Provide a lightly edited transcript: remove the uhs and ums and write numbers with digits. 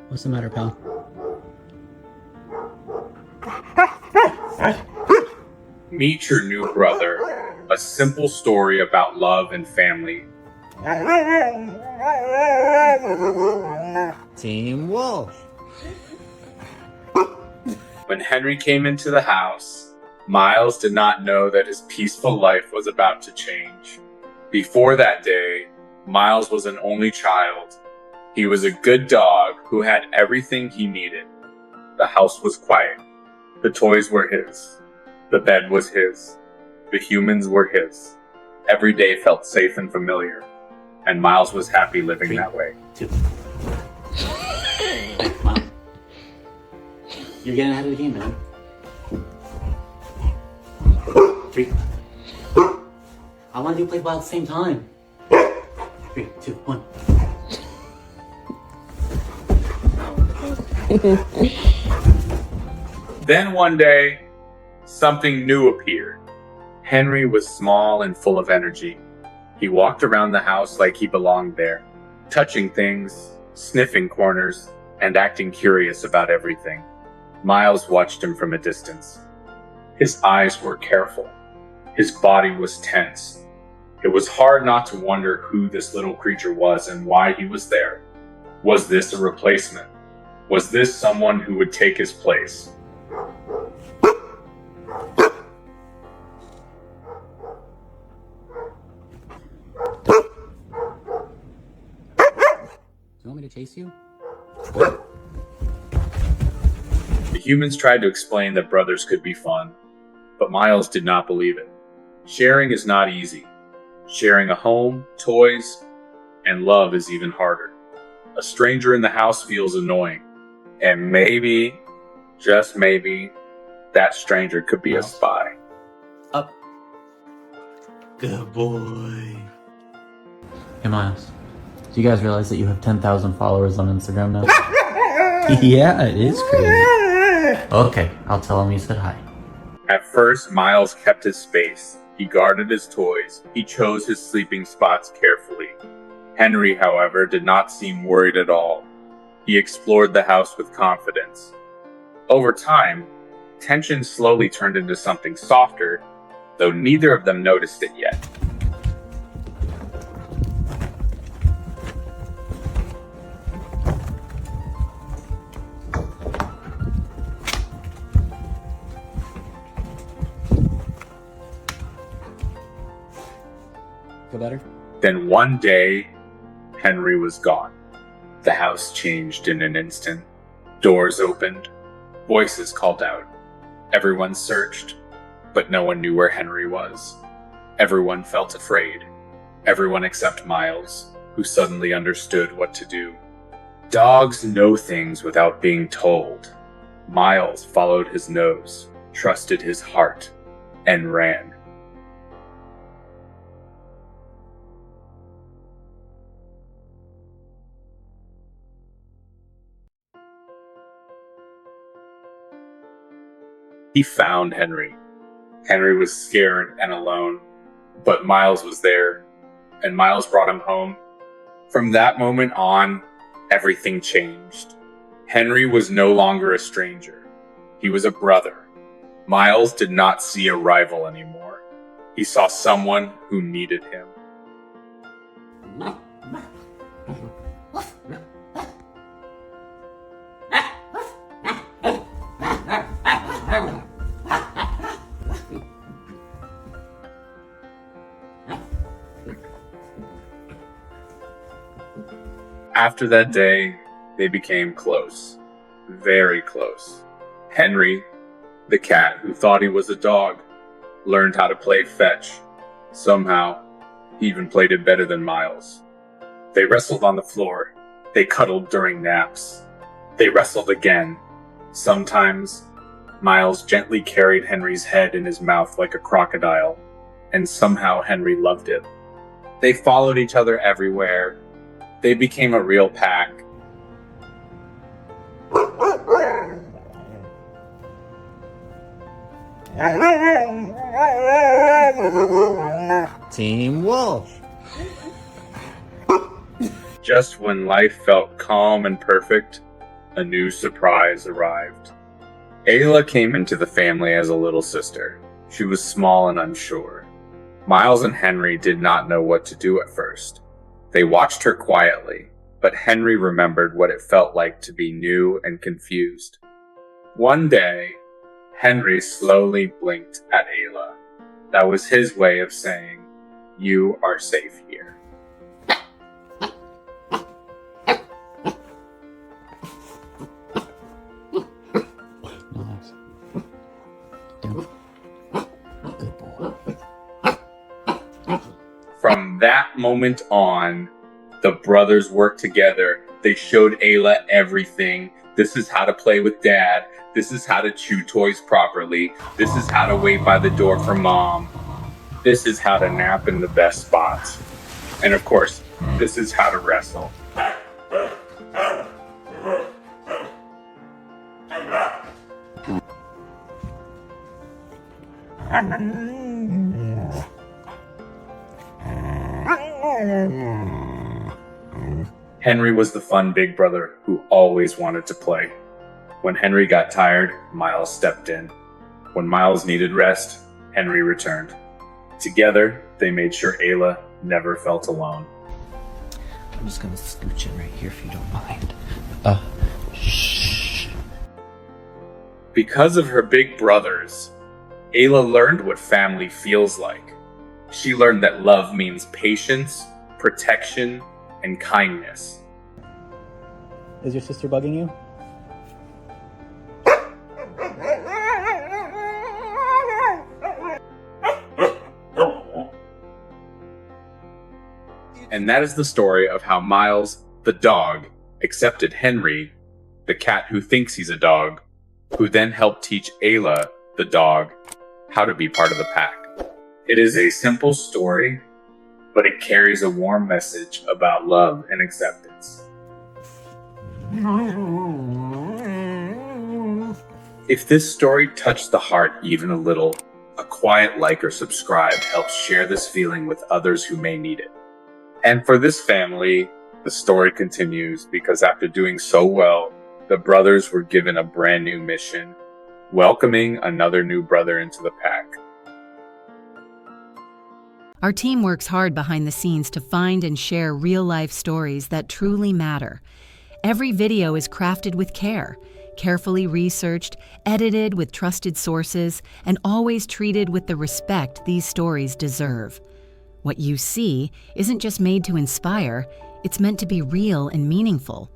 What's the matter, pal? Meet your new brother, a simple story about love and family. Team Wolf. When Henry came into the house, Miles did not know that his peaceful life was about to change. Before that day, Miles was an only child. He was a good dog who had everything he needed. The house was quiet. The toys were his. The bed was his. The humans were his. Every day felt safe and familiar, and Miles was happy living that way. 2. Wow. You're getting ahead of the game, man. 3. I want to do play ball at the same time. 3, 2, 1. Then one day, something new appeared. Henry was small and full of energy. He walked around the house like he belonged there, touching things, sniffing corners, and acting curious about everything. Miles watched him from a distance. His eyes were careful. His body was tense. It was hard not to wonder who this little creature was and why he was there. Was this a replacement? Was this someone who would take his place? Do you want me to chase you? The humans tried to explain that brothers could be fun, but Miles did not believe it. Sharing is not easy. Sharing a home, toys, and love is even harder. A stranger in the house feels annoying, and maybe, just maybe, that stranger could be a spy. Up. Good boy. Hey, Miles. Do you guys realize that you have 10,000 followers on Instagram now? Yeah, it is crazy. Okay, I'll tell him you said hi. At first, Miles kept his space. He guarded his toys. He chose his sleeping spots carefully. Henry, however, did not seem worried at all. He explored the house with confidence. Over time, tension slowly turned into something softer, though neither of them noticed it yet. Feel better? Then one day, Henry was gone. The house changed in an instant. Doors opened. Voices called out. Everyone searched, but no one knew where Henry was. Everyone felt afraid. Everyone except Miles, who suddenly understood what to do. Dogs know things without being told. Miles followed his nose, trusted his heart, and ran. He found Henry. Henry was scared and alone, but Miles was there, and Miles brought him home. From that moment on, everything changed. Henry was no longer a stranger. He was a brother. Miles did not see a rival anymore. He saw someone who needed him. After that day, they became close. Very close. Henry, the cat who thought he was a dog, learned how to play fetch. Somehow, he even played it better than Miles. They wrestled on the floor. They cuddled during naps. They wrestled again. Sometimes, Miles gently carried Henry's head in his mouth like a crocodile, and somehow Henry loved it. They followed each other everywhere. They became a real pack. Team Wolf. Just when life felt calm and perfect, a new surprise arrived. Ayla came into the family as a little sister. She was small and unsure. Miles and Henry did not know what to do at first. They watched her quietly, but Henry remembered what it felt like to be new and confused. One day, Henry slowly blinked at Ayla. That was his way of saying, "You are safe here." Nice. Good boy. From that moment on, the brothers worked together. They showed Ayla everything. This is how to play with Dad. This is how to chew toys properly. This is how to wait by the door for Mom. This is how to nap in the best spots. And of course, this is how to wrestle. Henry was the fun big brother who always wanted to play. When Henry got tired, Miles stepped in. When Miles needed rest, Henry returned. Together, they made sure Ayla never felt alone. I'm just gonna scooch in right here if you don't mind. Shh. Because of her big brothers, Ayla learned what family feels like. She learned that love means patience, protection, and kindness. Is your sister bugging you? And that is the story of how Miles, the dog, accepted Henry, the cat who thinks he's a dog, who then helped teach Ayla, the dog, how to be part of the pack. It is a simple story, but it carries a warm message about love and acceptance. If this story touched the heart even a little, a quiet like or subscribe helps share this feeling with others who may need it. And for this family, the story continues because after doing so well, the brothers were given a brand new mission, welcoming another new brother into the pack. Our team works hard behind the scenes to find and share real-life stories that truly matter. Every video is crafted with care, carefully researched, edited with trusted sources, and always treated with the respect these stories deserve. What you see isn't just made to inspire, it's meant to be real and meaningful.